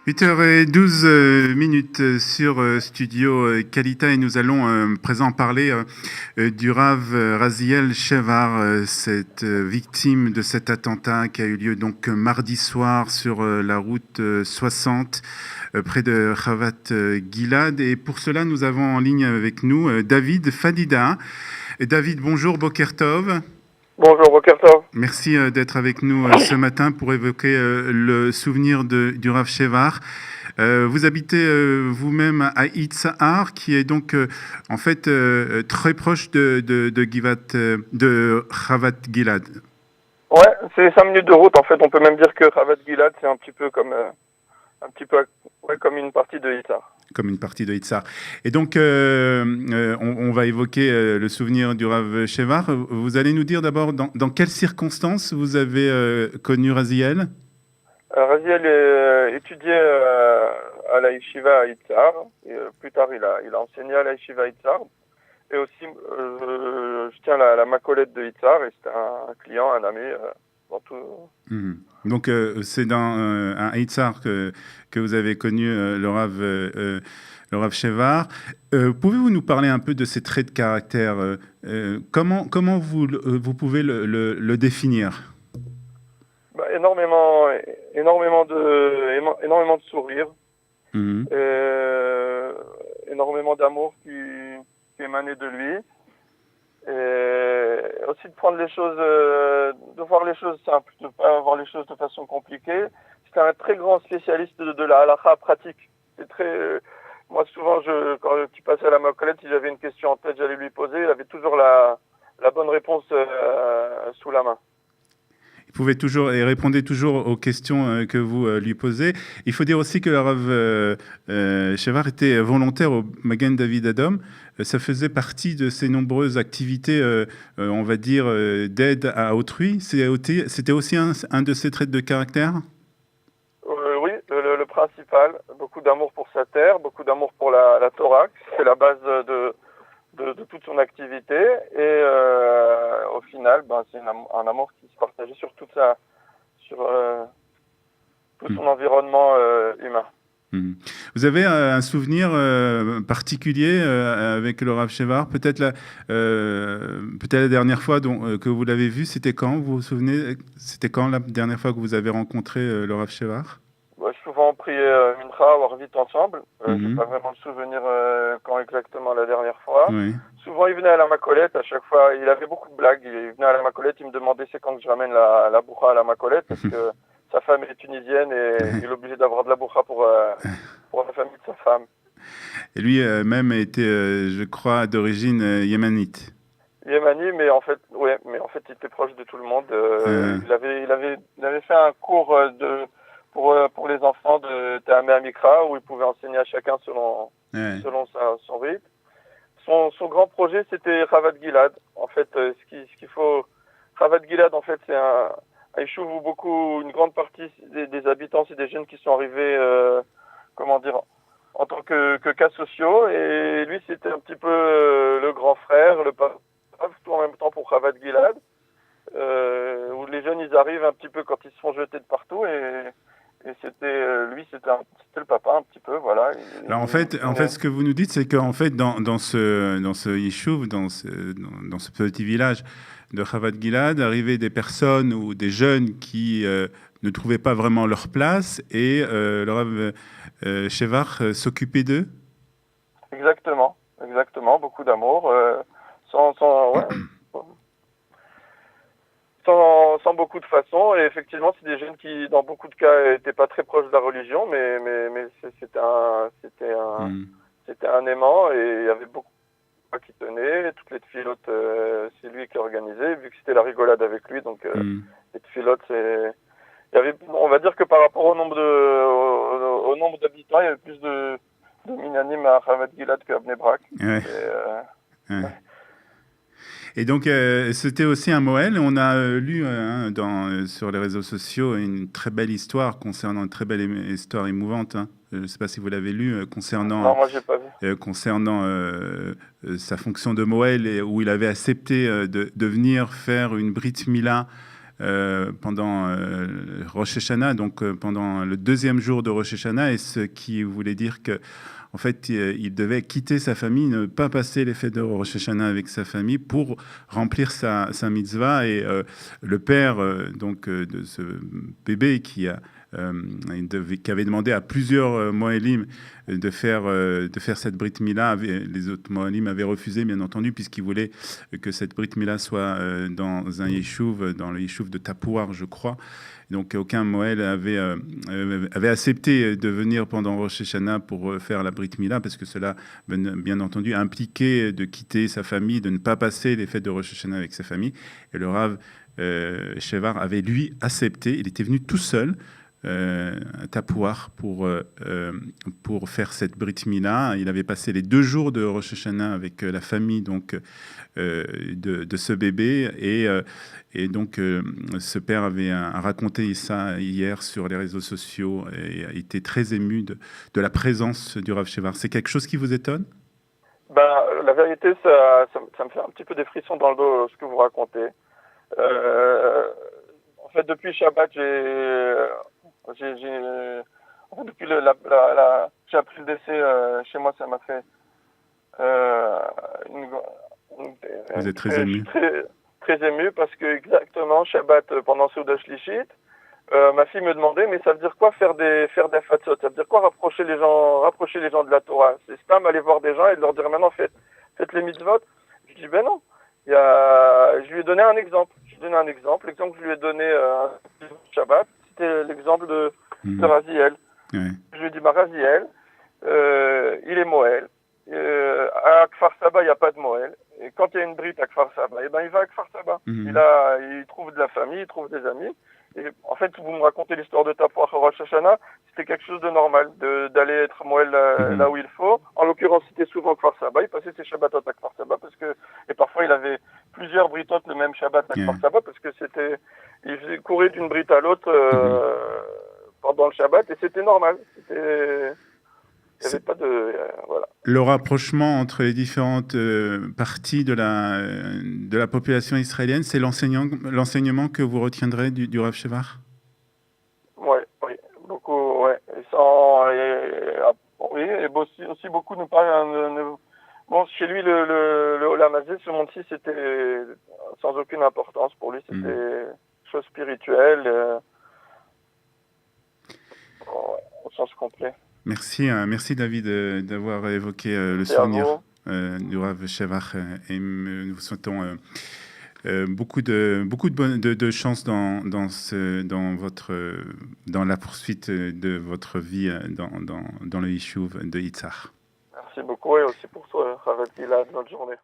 8h12 minutes sur Studio Kalita et nous allons présent parler du Rav Raziel Shevar, cette victime de cet attentat qui a eu lieu donc mardi soir sur la route 60 près de Chavat Gilad. Et pour cela, nous avons en ligne avec nous David Fadida. Et David, bonjour, Boker Tov. Bonjour, Boker Tov. Merci d'être avec nous ce matin pour évoquer le souvenir du Rav Shevar. Vous habitez vous-même à Itzhar, qui est donc en fait très proche de Chavat Gilad. Ouais, c'est 5 minutes de route. En fait, on peut même dire que Chavat Gilad, c'est un petit peu comme comme une partie de Itzhar. Comme une partie de Itzhar. Et donc, on va évoquer le souvenir du Rav Shevar. Vous allez nous dire d'abord dans quelles circonstances vous avez connu Raziel. Raziel étudiait à la Yeshiva à Itzhar. Plus tard, il a enseigné à la Yeshiva à Itzhar. Et aussi, je tiens la macolette de Itzhar. Et c'était un client, un ami. Dans tout. Donc, c'est dans un Itzhar que vous avez connu le Rav Shevar. Pouvez-vous nous parler un peu de ses traits de caractère comment vous pouvez le définir? Énormément de sourires, énormément d'amour qui émanait de lui. Et aussi de prendre les choses, de voir les choses simples, de ne pas voir les choses de façon compliquée. C'était un très grand spécialiste de la halakha pratique. C'est très, moi souvent, quand tu passais à la macolette, si j'avais une question en tête, j'allais lui poser. Il avait toujours la bonne réponse sous la main. Il pouvait toujours et répondait toujours aux questions que vous lui posez. Il faut dire aussi que le Rav Shevar était volontaire au Magen David Adom. Ça faisait partie de ses nombreuses activités, on va dire, d'aide à autrui. C'était aussi un de ses traits de caractère. Oui, le principal. Beaucoup d'amour pour sa terre, beaucoup d'amour pour la Torah. C'est la base de toute son activité. Et au final, c'est un amour qui se partageait sur tout son environnement humain. Vous avez un souvenir particulier avec le Rav Shevar? Peut-être la dernière fois que vous l'avez vu, c'était quand? Vous vous souvenez? C'était quand la dernière fois que vous avez rencontré le Rav Shevar? Souvent on priait Mincha ou Arvit ensemble. Je n'ai pas vraiment le souvenir quand exactement la dernière fois. Oui. Souvent il venait à la macolette, à chaque fois il avait beaucoup de blagues. Il venait à la macolette, il me demandait c'est quand que je ramène la bourra à la macolette parce que sa femme est tunisienne et il est obligé d'avoir de la bourra pour la famille de sa femme. Et lui même était, je crois, d'origine yéménite. Yémani, mais en fait il était proche de tout le monde. Il avait fait un cours pour les enfants de Théamé Amikra, où il pouvait enseigner à chacun selon son rythme. Son grand projet, c'était Chavat Gilad. En fait, ce qu'il faut... Chavat Gilad, en fait, c'est un yishuv où une grande partie des habitants, c'est des jeunes qui sont arrivés, en tant que cas sociaux. Et lui, c'était un petit peu le grand frère, le papa, tout en même temps pour Chavat Gilad, où les jeunes, ils arrivent un petit peu quand ils se font jeter de partout et c'était le papa un petit peu, voilà. Alors en fait, ce que vous nous dites, c'est qu'en fait, dans ce yishuv, dans ce petit village de Chavat Gilad, arrivaient des personnes ou des jeunes qui ne trouvaient pas vraiment leur place et le Rav Shevar s'occupait d'eux. Exactement, beaucoup d'amour, sans beaucoup de façon. Et effectivement, c'est des jeunes qui, dans beaucoup de cas, n'étaient pas très proches de la religion, mais c'était un aimant et il y avait beaucoup qui tenaient. Toutes les tfilotes, c'est lui qui organisait, vu que c'était la rigolade avec lui. Donc, les tfilotes, on va dire que par rapport au nombre d'habitants, il y avait plus de minanim à Chavat Gilad qu'à Bnei Brak. Ouais. Et donc, c'était aussi un Moël. On a lu sur les réseaux sociaux une très belle histoire une très belle histoire émouvante. Je ne sais pas si vous l'avez lu concernant. Non, moi j'ai pas vu. Concernant sa fonction de Moël où il avait accepté de venir faire une Brit Mila pendant Rosh Hashanah, donc pendant le deuxième jour de Rosh Hashanah, et ce qui voulait dire que en fait, il devait quitter sa famille, ne pas passer les fêtes de Rosh Hashanah avec sa famille pour remplir sa mitzvah. Et le père donc, de ce bébé qui avait demandé à plusieurs Moëlim de faire cette Brit Mila. Les autres Moëlim avaient refusé, bien entendu, puisqu'ils voulaient que cette Brit Mila soit dans un yeshuv, dans le yeshuv de Tapouar, je crois. Donc aucun Moël avait accepté de venir pendant Rosh Hashanah pour faire la Brit Mila, parce que cela, bien entendu, impliquait de quitter sa famille, de ne pas passer les fêtes de Rosh Hashanah avec sa famille. Et le Rav Shevar avait, lui, accepté. Il était venu tout seul à Tapouar pour faire cette Brit Mila. Il avait passé les 2 jours de Rosh Hashanah avec la famille donc, de ce bébé. Et donc, ce père avait raconté ça hier sur les réseaux sociaux et était très ému de la présence du Rav Shevar. C'est quelque chose qui vous étonne? La vérité, ça me fait un petit peu des frissons dans le dos, ce que vous racontez. En fait, depuis Shabbat, en fait, depuis j'ai appris le décès chez moi, ça m'a fait vous êtes très ému. Très ému parce que exactement Shabbat pendant Seuda Shlishit, ma fille me demandait mais ça veut dire quoi faire des fatzot, ça veut dire quoi rapprocher les gens de la Torah, c'est stam aller voir des gens et leur dire maintenant faites les mitzvot. Je dis ben non, je lui ai donné un exemple. L'exemple que je lui ai donné Shabbat, c'était l'exemple de Raziel. Ouais. Je lui ai dit, Raziel, il est Moël. À Kfar Saba, il n'y a pas de Moël. Et quand il y a une brite à Kfar Saba, il va à Kfar Saba. Il trouve de la famille, il trouve des amis. Et en fait, vous me racontez l'histoire de Tapouach au Rosh Hashanah, c'était quelque chose de normal, d'aller être Moël là où il faut. En l'occurrence, c'était souvent Kfar Saba. Il passait ses Shabbatot à Kfar Saba et parfois il avait plusieurs britotes le même Shabbat à Kfar Saba parce que il courait d'une brite à l'autre pendant le Shabbat et c'était normal. Il n'y avait pas de... voilà. Le rapprochement entre les différentes parties de la population israélienne, c'est l'enseignement que vous retiendrez du Rav Shevar? Oui, beaucoup, ouais. Et aussi beaucoup nous parlent... Bon, chez lui, le Olam Hazé, ce monde-ci, c'était sans aucune importance. Pour lui, c'était chose spirituelle, au sens complet. Merci David d'avoir évoqué le souvenir du Rav Shevar et nous vous souhaitons beaucoup de chance dans la poursuite de votre vie dans le Yishuv de Yitzhar. Merci beaucoup et aussi pour toi, Rav Gilad, bonne journée.